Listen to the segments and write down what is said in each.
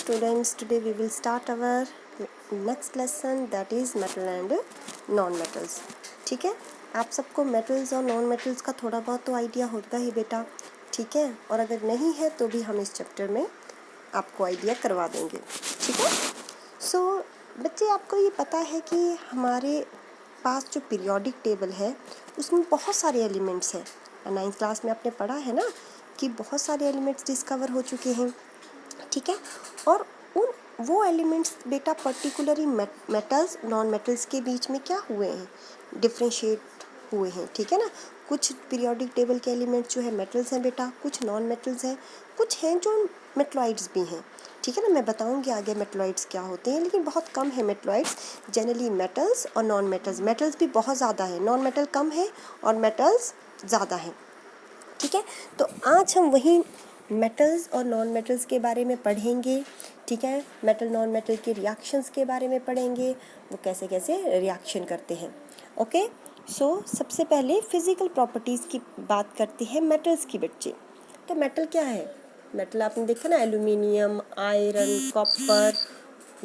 students, today we will start our next lesson, that is metal and non metals. ठीक है, आप सबको metals और non metals का थोड़ा बहुत तो आइडिया होगा ही बेटा, ठीक है, और अगर नहीं है तो भी हम इस चैप्टर में आपको आइडिया करवा देंगे, ठीक है। सो बच्चे, आपको ये पता है कि हमारे पास जो पीरियोडिक टेबल है उसमें बहुत सारे एलिमेंट्स हैं। 9th क्लास में आपने पढ़ा है ना कि बहुत सारे एलिमेंट्स डिस्कवर हो चुके हैं, ठीक है। और वो एलिमेंट्स बेटा पर्टिकुलरली मेटल्स नॉन मेटल्स के बीच में क्या हुए हैं, डिफ्रेंशिएट हुए हैं, ठीक है ना। कुछ पीरियोडिक टेबल के एलिमेंट्स जो है मेटल्स हैं बेटा, कुछ नॉन मेटल्स हैं, कुछ हैं जो मेटलॉइड्स भी हैं, ठीक है ना। मैं बताऊंगी आगे मेटलॉइड्स क्या होते हैं, लेकिन बहुत कम है मेटलॉइड्स, जनरली मेटल्स और नॉन मेटल्स। मेटल्स भी बहुत ज़्यादा है, नॉन मेटल कम है और मेटल्स ज़्यादा हैं, ठीक है। तो आज हम वही मेटल्स और नॉन मेटल्स के बारे में पढ़ेंगे, ठीक है। मेटल नॉन मेटल के रिएक्शंस के बारे में पढ़ेंगे, वो कैसे कैसे रिएक्शन करते हैं, ओके। सो सबसे पहले फिजिकल प्रॉपर्टीज़ की बात करते हैं मेटल्स की बच्चे। तो मेटल क्या है? मेटल आपने देखा ना, एल्यूमिनियम, आयरन, कॉपर,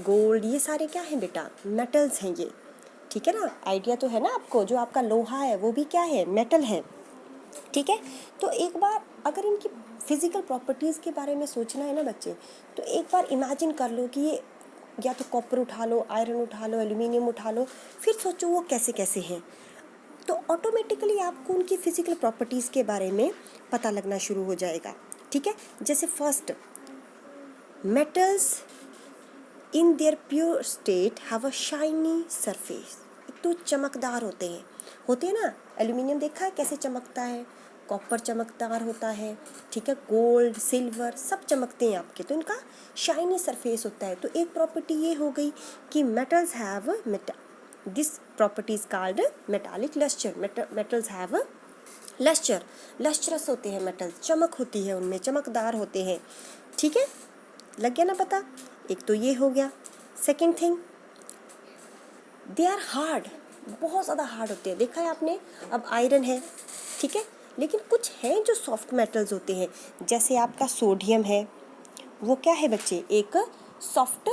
गोल्ड, ये सारे क्या हैं बेटा? मेटल्स हैं ये, ठीक है ना। आइडिया तो है ना आपको, जो आपका लोहा है वो भी क्या है? मेटल है, ठीक है। तो एक बार अगर इनकी फिजिकल प्रॉपर्टीज़ के बारे में सोचना है ना बच्चे, तो एक बार इमेजिन कर लो कि ये या तो कॉपर उठा लो, आयरन उठा लो, एल्यूमिनियम उठा लो, फिर सोचो वो कैसे कैसे हैं। तो ऑटोमेटिकली आपको उनकी फिजिकल प्रॉपर्टीज़ के बारे में पता लगना शुरू हो जाएगा, ठीक है। जैसे first, metals in their pure state have a shiny surface. एक तो चमकदार होते हैं ना। एल्यूमिनियम देखा है कैसे चमकता है, कॉपर चमकदार होता है, ठीक है, गोल्ड, सिल्वर सब चमकते हैं आपके, तो इनका शाइनी सरफेस होता है। तो एक प्रॉपर्टी ये हो गई कि metals have this property is called metallic lustre. Metals have lustre, lustrous होते हैं मेटल्स, चमक होती है उनमें, चमकदार होते हैं, ठीक है। लग गया ना पता? एक तो ये हो गया। Second thing, they are hard, बहुत ज़्यादा हार्ड होते हैं, देखा है आपने। अब आयरन है, ठीक है, लेकिन कुछ हैं जो सॉफ्ट मेटल्स होते हैं, जैसे आपका सोडियम है, वो क्या है बच्चे? एक सॉफ्ट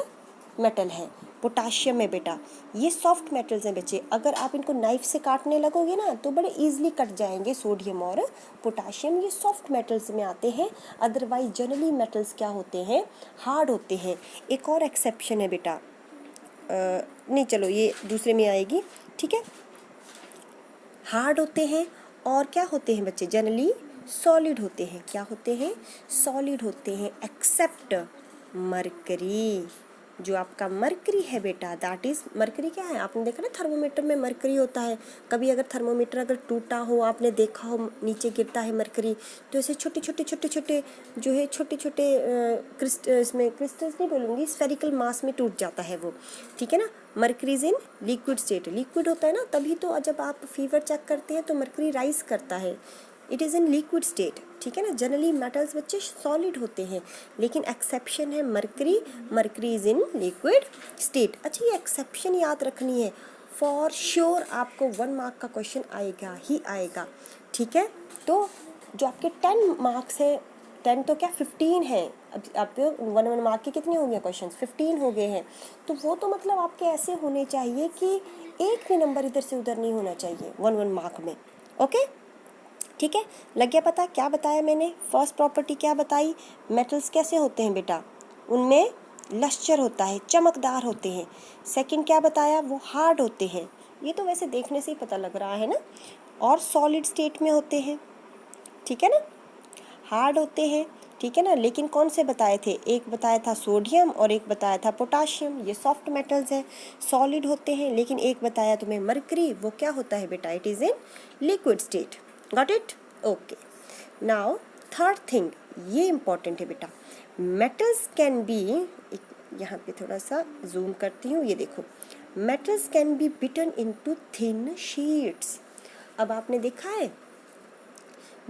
मेटल है। पोटाशियम है बेटा, ये सॉफ्ट मेटल्स हैं बच्चे। अगर आप इनको नाइफ से काटने लगोगे ना तो बड़े इजीली कट जाएंगे। सोडियम और पोटाशियम ये सॉफ्ट मेटल्स में आते हैं, अदरवाइज जनरली मेटल्स क्या होते हैं? हार्ड होते हैं। एक और एक्सेप्शन है बेटा, नहीं चलो ये दूसरे में आएगी, ठीक है। हार्ड होते हैं और क्या होते हैं बच्चे? जनरली सॉलिड होते हैं। क्या होते हैं? सॉलिड होते हैं, एक्सेप्ट मरकरी। जो आपका मरकरी है बेटा, दैट इज मरकरी क्या है? आपने देखा ना थर्मोमीटर में मरकरी होता है। कभी अगर थर्मोमीटर अगर टूटा हो, आपने देखा हो नीचे गिरता है मरकरी, तो ऐसे छोटे छोटे जो है छोटे इसमें क्रिस्टल्स नहीं बोलूँगी, स्फेरिकल मास में टूट जाता है वो, ठीक है ना। Mercury is in liquid state, liquid होता है ना, तभी तो जब आप फीवर चेक करते हैं तो मरकरी राइज करता है, it is in liquid state, ठीक है ना। जनरली मेटल्स बच्चे सॉलिड होते हैं, लेकिन एक्सेप्शन है mercury, mercury is in liquid state. अच्छा, ये एक्सेप्शन याद रखनी है, फॉर श्योर आपको 1 मार्क का क्वेश्चन आएगा ही आएगा, ठीक है। तो जो आपके 10 मार्क्स हैं, 10 तो क्या 15 है, अब आपके 1 मार्क के कितने हो गए क्वेश्चन? 15 हो गए हैं। तो वो तो मतलब आपके ऐसे होने चाहिए कि एक भी नंबर इधर से उधर नहीं होना चाहिए 1 मार्क में, ओके, ठीक है। लग गया पता क्या बताया मैंने? फर्स्ट प्रॉपर्टी क्या बताई? मेटल्स कैसे होते हैं बेटा? उनमें लस्टर होता है, चमकदार होते हैं। सेकंड क्या बताया? वो हार्ड होते हैं, ये तो वैसे देखने से ही पता लग रहा है ना, और सॉलिड स्टेट में होते हैं, ठीक है ना। हार्ड होते हैं, ठीक है ना, लेकिन कौन से बताए थे? एक बताया था सोडियम और एक बताया था पोटाशियम, ये सॉफ्ट मेटल्स हैं, सॉलिड होते हैं। लेकिन एक बताया तुम्हें मरकरी, वो क्या होता है बेटा? It is in liquid state. Got it? Okay. Now third thing, ये इंपॉर्टेंट है बेटा, मेटल्स कैन बी, यहाँ पे थोड़ा सा जूम करती हूँ, ये देखो, metals can be beaten into thin sheets. अब आपने देखा है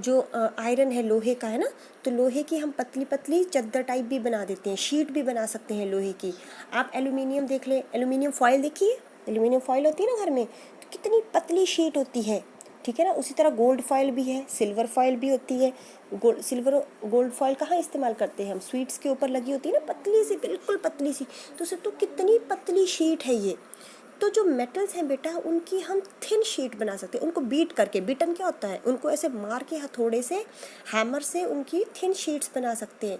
जो आयरन है, लोहे का है ना, तो लोहे की हम पतली पतली चद्दर टाइप भी बना देते हैं, शीट भी बना सकते हैं लोहे की। आप एल्यूमिनियम देख लें, एल्यूमिनियम फॉयल देखिए, एल्यूमिनियम फॉयल होती है ना घर में, तो कितनी पतली शीट होती है, ठीक है ना। उसी तरह गोल्ड फॉइल भी है, सिल्वर फॉइल भी होती है। गोल्ड फॉइल कहाँ इस्तेमाल करते हैं हम, स्वीट्स के ऊपर लगी होती है ना, पतली सी, बिल्कुल पतली सी। तो सोचो कितनी पतली शीट है ये। तो जो मेटल्स हैं बेटा, उनकी हम थिन शीट बना सकते हैं, उनको बीट करके। बीटन क्या होता है, उनको ऐसे मार के हथौड़े से, हैमर से उनकी थिन शीट्स बना सकते हैं।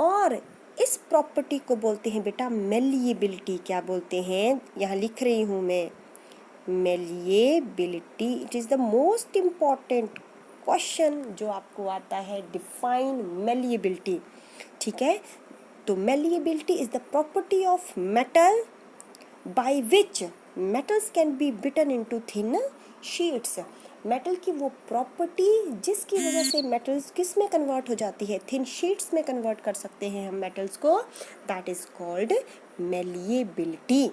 और इस प्रॉपर्टी को बोलते हैं बेटा मेलिएबिलिटी। क्या बोलते हैं, यहाँ लिख रही हूँ मैं, malleability. It is the most important question जो आपको आता है, डिफाइन मेलिएबिलिटी। ठीक है, तो malleability is the property of metal by which metals can be beaten into thin sheets. Metal की वो प्रॉपर्टी जिसकी वजह से मेटल्स किस में कन्वर्ट हो जाती है, थिन शीट्स में कन्वर्ट कर सकते हैं हम मेटल्स को, दैट इज कॉल्ड मेलिएबिलिटी।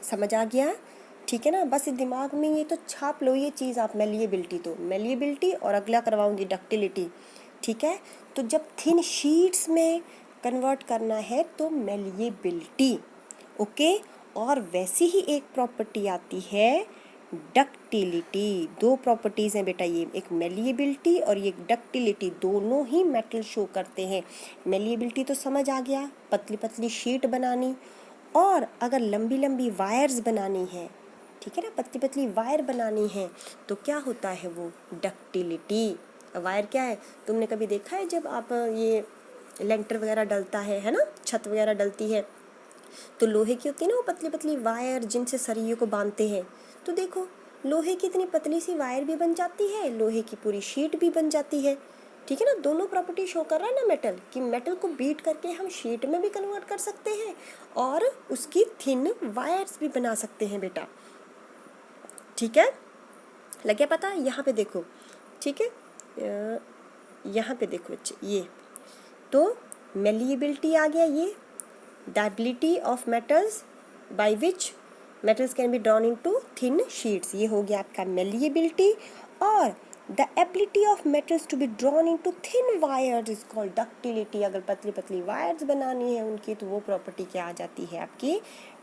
समझ आ गया, ठीक है ना। बस दिमाग में ये तो छाप लो ये चीज़ आप, मेलिएबिलिटी। तो मेलिएबिलिटी और अगला करवाऊंगी डक्टिलिटी। ठीक है, तो जब थिन शीट्स में कन्वर्ट करना है तो मेलिएबिलिटी। ओके, और वैसी ही एक प्रॉपर्टी आती है डक्टिलिटी। दो प्रॉपर्टीज़ हैं बेटा ये, एक मेलिएबिलिटी और एक डक्टिलिटी। दोनों ही मेटल शो करते हैं। मेलिएबिलिटी तो समझ आ गया, पतली पतली शीट बनानी। और अगर लंबी लंबी वायर्स बनानी है, ठीक है ना, पतली पतली वायर बनानी है, तो क्या होता है वो, डक्टिलिटी। वायर क्या है, तुमने कभी देखा है जब आप ये लेंटर वगैरह डलता है ना, छत वगैरह डलती है, तो लोहे की होती है ना वो पतली पतली वायर जिनसे सरियों को बांधते हैं। तो देखो लोहे की इतनी पतली सी वायर भी बन जाती है, लोहे की पूरी शीट भी बन जाती है। ठीक है ना, दोनों प्रॉपर्टी शो कर रहा है ना मेटल, कि मेटल को बीट करके हम शीट में भी कन्वर्ट कर सकते हैं और उसकी थिन वायर्स भी बना सकते हैं बेटा। ठीक है, लग गया पता। यहाँ पे देखो, ठीक है, यहाँ पे देखो बच्चे, ये तो मेलिएबिलिटी आ गया, ये the ability of metals by which metals can be drawn into thin sheets, ये हो गया आपका malleability। और the ability of metals to be drawn into thin wires is called ductility। अगर पतली पतली वायर्स बनानी है उनकी तो वो प्रॉपर्टी क्या आ जाती है आपकी,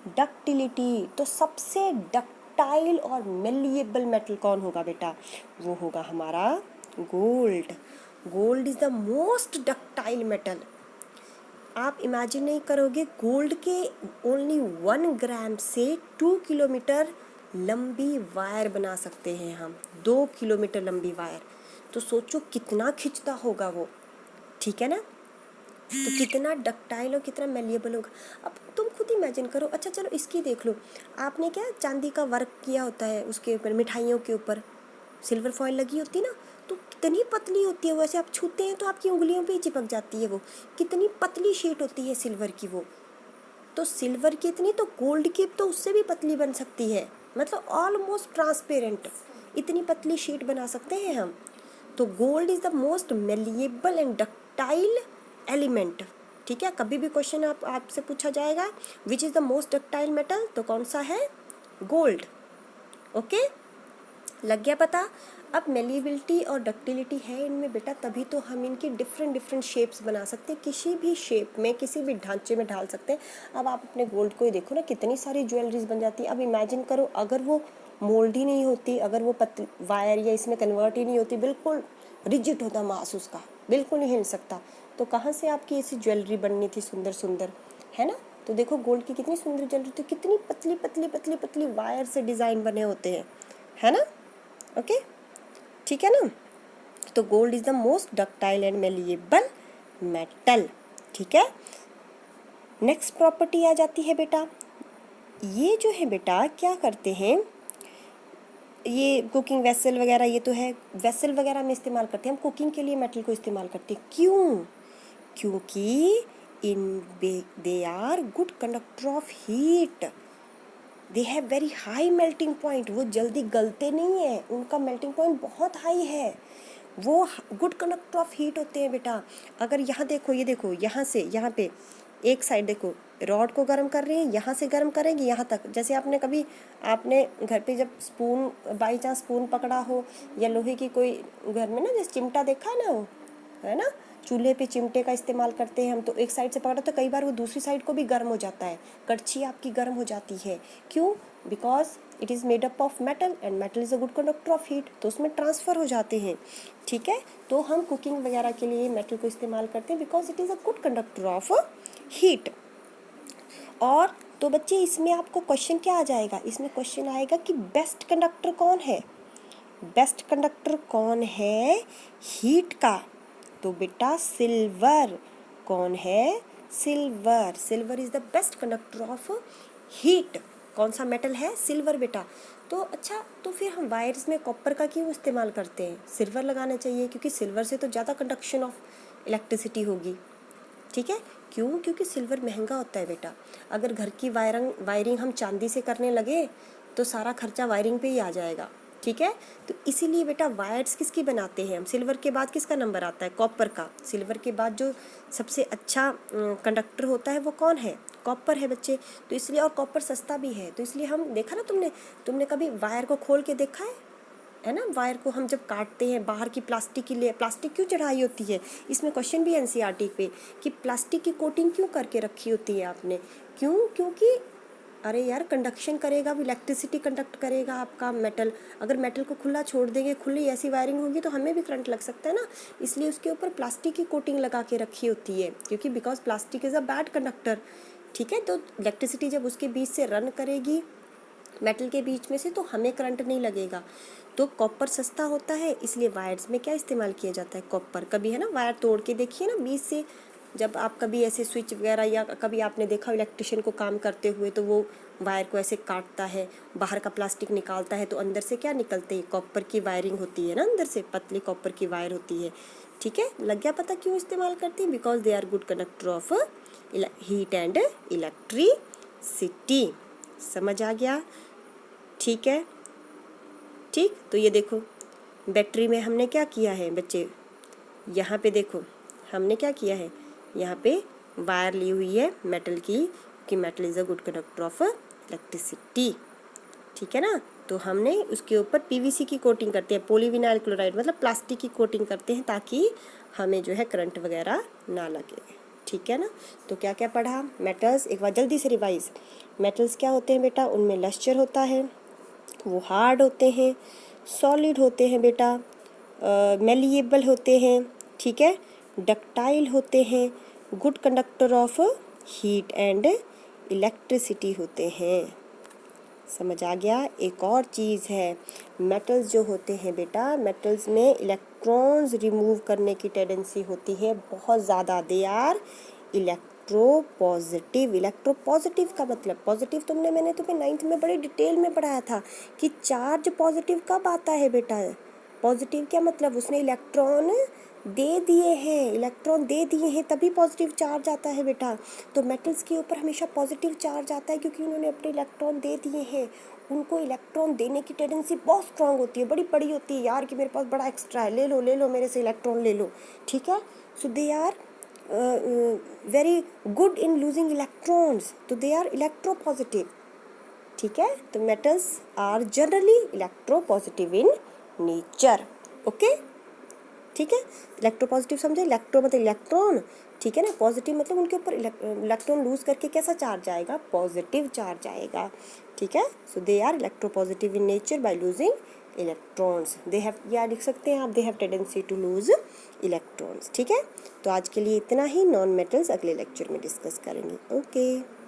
डक्टिलिटी। तो सबसे डक्टाइल और मेलिएबल मेटल कौन होगा बेटा, वो होगा हमारा gold. Gold is the most ductile metal. आप इमेजिन नहीं करोगे, गोल्ड के ओनली 1 ग्राम से 2 किलोमीटर लंबी वायर बना सकते हैं हम, 2 किलोमीटर लंबी वायर। तो सोचो कितना खिंचता होगा वो, ठीक है ना। तो कितना डक्टाइल और कितना मेलिएबल होगा, अब तुम खुद इमेजिन करो। अच्छा चलो इसकी देख लो, आपने क्या चांदी का वर्क किया होता है उसके ऊपर, मिठाइयों के ऊपर सिल्वर फॉइल लगी होती है ना, तो कितनी पतली होती है, वैसे आप छूते हैं तो आपकी उंगलियों पे ही चिपक जाती है वो, कितनी पतली शीट होती है सिल्वर की वो। तो सिल्वर की इतनी, तो गोल्ड की तो उससे भी पतली बन सकती है, मतलब ऑलमोस्ट ट्रांसपेरेंट, इतनी पतली शीट बना सकते हैं हम। तो gold is the most malleable and ductile element. ठीक है, कभी भी क्वेश्चन आपसे पूछा जाएगा which is the most ductile metal, तो कौन सा है, गोल्ड। ओके, लग गया पता। अब मेलिएबिलिटी और डक्टिलिटी है इनमें बेटा, तभी तो हम इनकी डिफरेंट डिफरेंट शेप्स बना सकते हैं, किसी भी शेप में किसी भी ढांचे में ढाल सकते हैं। अब आप अपने गोल्ड को ही देखो ना, कितनी सारी ज्वेलरीज बन जाती है। अब इमेजिन करो अगर वो मोल्ड ही नहीं होती, अगर वो वायर या इसमें कन्वर्ट ही नहीं होती, बिल्कुल रिजिड होता मास उसका, बिल्कुल नहीं हिल सकता, तो कहाँ से आपकी ऐसी ज्वेलरी बननी थी सुंदर सुंदर, है ना। तो देखो गोल्ड की कितनी सुंदर ज्वेलरी, तो कितनी पतली पतली पतली पतली वायर से डिज़ाइन बने होते हैं, है ना। ओके, ठीक है ना। तो gold is the most ductile and malleable metal. ठीक है, नेक्स्ट प्रॉपर्टी आ जाती है बेटा, ये जो है बेटा क्या करते हैं, ये कुकिंग वेसल वगैरह, ये तो है वेसल वगैरह में इस्तेमाल करते हैं हम, कुकिंग के लिए मेटल को इस्तेमाल करते हैं। क्यों, क्योंकि they are good conductor of heat, they have very high melting point, वो जल्दी गलते नहीं हैं, उनका मेल्टिंग पॉइंट बहुत हाई है, वो गुड कंडक्टर ऑफ हीट होते हैं बेटा। अगर यहाँ देखो, ये देखो, यहाँ से यहाँ पे एक साइड देखो, रॉड को गर्म कर रही है, यहाँ से गर्म करेंगे यहाँ तक। जैसे आपने घर पे जब स्पून, बाई चांस स्पून पकड़ा हो, या लोहे की कोई घर में ना जैसे चिमटा देखा है ना, वो है ना, चूल्हे पे चिमटे का इस्तेमाल करते हैं हम, तो एक साइड से पकड़ा तो कई बार वो दूसरी साइड को भी गर्म हो जाता है, कड़छी आपकी गर्म हो जाती है। क्यों? Because it is made up of metal and metal is a good conductor of heat, तो उसमें ट्रांसफ़र हो जाते हैं। ठीक है, तो हम कुकिंग वगैरह के लिए मेटल को इस्तेमाल करते हैं because it is a good conductor of heat. और तो बच्चे इसमें आपको क्वेश्चन क्या आ जाएगा, इसमें क्वेश्चन आएगा कि बेस्ट कंडक्टर कौन है, बेस्ट कंडक्टर कौन है हीट का? तो बेटा सिल्वर। कौन है? Silver. Silver is the best conductor of heat. कौन सा मेटल है? सिल्वर बेटा। तो अच्छा, तो फिर हम वायर्स में कॉपर का क्यों इस्तेमाल करते हैं? सिल्वर लगाना चाहिए क्योंकि सिल्वर से तो ज़्यादा कंडक्शन ऑफ इलेक्ट्रिसिटी होगी। ठीक है, क्यों? क्योंकि सिल्वर महंगा होता है बेटा। अगर घर की वायरिंग हम चांदी से करने लगे तो सारा खर्चा वायरिंग पे ही आ जाएगा। ठीक है, तो इसीलिए बेटा वायर्स किसकी बनाते हैं हम? सिल्वर के बाद किसका नंबर आता है? कॉपर का। सिल्वर के बाद जो सबसे अच्छा कंडक्टर होता है वो कौन है? कॉपर है बच्चे। तो इसलिए, और कॉपर सस्ता भी है, तो इसलिए हम देखा ना, तुमने कभी वायर को खोल के देखा है ना? वायर को हम जब काटते हैं, बाहर की प्लास्टिक की प्लास्टिक क्यों चढ़ाई होती है? इसमें क्वेश्चन भी एनसीईआरटी पे कि प्लास्टिक की कोटिंग क्यों करके रखी होती है आपने? क्यों? क्योंकि अरे यार, कंडक्शन करेगा, इलेक्ट्रिसिटी कंडक्ट करेगा आपका मेटल। अगर मेटल को खुला छोड़ देंगे, खुली ऐसी वायरिंग होगी तो हमें भी करंट लग सकता है ना, इसलिए उसके ऊपर प्लास्टिक की कोटिंग लगा के रखी होती है, क्योंकि because plastic is a bad conductor. ठीक है, तो इलेक्ट्रिसिटी जब उसके बीच से रन करेगी मेटल के बीच में से, तो हमें करंट नहीं लगेगा। तो कॉपर सस्ता होता है, इसलिए वायर्स में क्या इस्तेमाल किया जाता है? कॉपर। कभी है ना वायर तोड़ के देखिए ना बीच से, जब आप कभी ऐसे स्विच वगैरह, या कभी आपने देखा इलेक्ट्रिशियन को काम करते हुए, तो वो वायर को ऐसे काटता है, बाहर का प्लास्टिक निकालता है, तो अंदर से क्या निकलते हैं? कॉपर की वायरिंग होती है ना, अंदर से पतली कॉपर की वायर होती है। ठीक है, लग गया पता क्यों इस्तेमाल करते हैं? Because they are good conductor of heat and electricity. समझ आ गया? ठीक है, ठीक। तो ये देखो, बैटरी में हमने क्या किया है बच्चे, यहाँ पे देखो हमने क्या किया है, यहाँ पे वायर ली हुई है मेटल की, कि metal is a good conductor of electricity. ठीक है ना, तो हमने उसके ऊपर पीवीसी की कोटिंग करते हैं, पॉलीविनाइल क्लोराइड मतलब प्लास्टिक की कोटिंग करते हैं, ताकि हमें जो है करंट वगैरह ना लगे। ठीक है ना, तो क्या क्या पढ़ा? मेटल्स, एक बार जल्दी से रिवाइज। मेटल्स क्या होते हैं बेटा? उनमें लस्चर होता है, वो हार्ड होते हैं, सॉलिड होते हैं बेटा, मेलिएबल होते हैं, ठीक है, डक्टाइल होते हैं, good conductor of heat and electricity होते हैं। समझ आ गया? एक और चीज़ है, मेटल्स जो होते हैं बेटा, मेटल्स में इलेक्ट्रॉन्स रिमूव करने की टेंडेंसी होती है बहुत ज़्यादा। दे आर इलेक्ट्रोपॉजिटिव। इलेक्ट्रोपॉजिटिव का मतलब, पॉजिटिव मैंने तुम्हें 9th में बड़ी डिटेल में पढ़ाया था कि चार्ज पॉजिटिव कब आता है बेटा। पॉजिटिव क्या मतलब? उसने इलेक्ट्रॉन दे दिए हैं, इलेक्ट्रॉन दे दिए हैं तभी पॉजिटिव चार्ज आता है बेटा। तो मेटल्स के ऊपर हमेशा पॉजिटिव चार्ज आता है क्योंकि उन्होंने अपने इलेक्ट्रॉन दे दिए हैं। उनको इलेक्ट्रॉन देने की टेंडेंसी बहुत स्ट्रांग होती है, बड़ी पड़ी होती है यार, कि मेरे पास बड़ा एक्स्ट्रा है, ले लो मेरे से इलेक्ट्रॉन ले लो। ठीक है, so they are very good in losing electrons, तो दे आर इलेक्ट्रोपॉजिटिव। ठीक है, तो metals are generally electropositive in nature. Okay, ठीक है, इलेक्ट्रोपॉजिटिव समझे? इलेक्ट्रो मतलब इलेक्ट्रॉन, ठीक है ना, पॉजिटिव मतलब उनके ऊपर इलेक्ट्रॉन लूज करके कैसा चार्ज आएगा? पॉजिटिव चार्ज आएगा। ठीक है, so they are electropositive in nature by losing electrons. They have, या लिख सकते हैं आप, they have tendency to lose electrons. ठीक है, तो आज के लिए इतना ही। नॉन मेटल्स अगले लेक्चर में डिस्कस करेंगे। ओके।